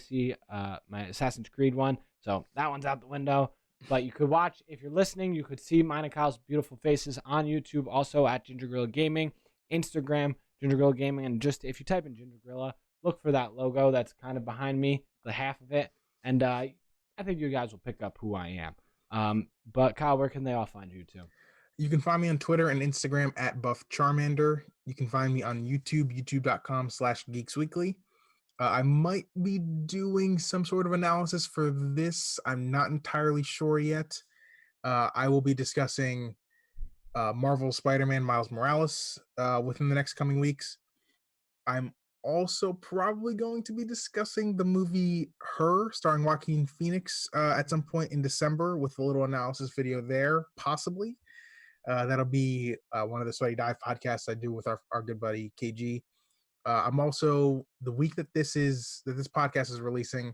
my Assassin's Creed one, so that one's out the window. But you could watch, if you're listening, you could see mine and Kyle's beautiful faces on YouTube, also at Ginger Gorilla Gaming, Instagram, Ginger Gorilla Gaming, and just if you type in Ginger Gorilla, look for that logo that's kind of behind me, the half of it, and I think you guys will pick up who I am. But Kyle, where can they all find you too? You can find me on Twitter and Instagram at Buff Charmander. You can find me on YouTube, youtube.com/geeksweekly. I might be doing some sort of analysis for this. I'm not entirely sure yet. I will be discussing Marvel Spider-Man Miles Morales within the next coming weeks. I'm also probably going to be discussing the movie Her, starring Joaquin Phoenix, at some point in December with a little analysis video there, possibly. That'll be one of the Sweaty Dive podcasts I do with our good buddy KG. I'm also, the week that this podcast is releasing,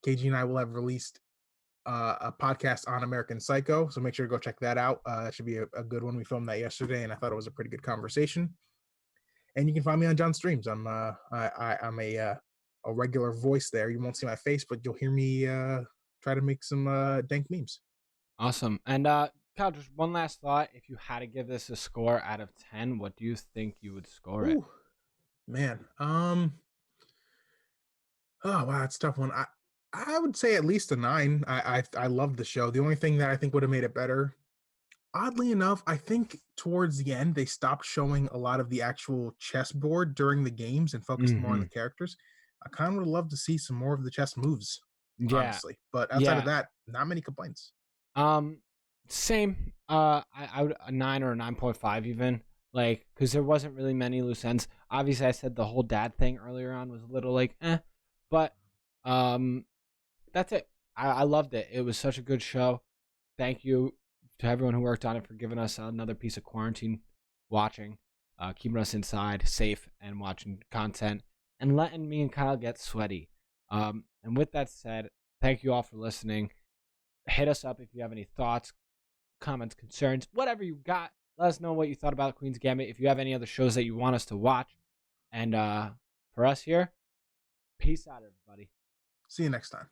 KG and I will have released a podcast on American Psycho, so make sure to go check that out. That should be a good one. We filmed that yesterday, and I thought it was a pretty good conversation. And you can find me on John Streams. I'm a regular voice there. You won't see my face, but you'll hear me try to make some dank memes. Awesome. And Kyle, just one last thought. If you had to give this a score out of 10, what do you think you would score it? Man. Oh wow, that's a tough one. I would say at least a 9. I love the show. The only thing that I think would have made it better, oddly enough, I think towards the end they stopped showing a lot of the actual chessboard during the games and focused more on the characters. I kind of would love to see some more of the chess moves, honestly. But outside of that, not many complaints. Same. I would a 9 or a 9.5 even. Like, because there wasn't really many loose ends. Obviously, I said the whole dad thing earlier on was a little like, but that's it. I loved it. It was such a good show. Thank you to everyone who worked on it for giving us another piece of quarantine watching, keeping us inside, safe, and watching content, and letting me and Kyle get sweaty. And with that said, thank you all for listening. Hit us up if you have any thoughts, comments, concerns, whatever you got. Let us know what you thought about Queen's Gambit. If you have any other shows that you want us to watch. And for us here, peace out, everybody. See you next time.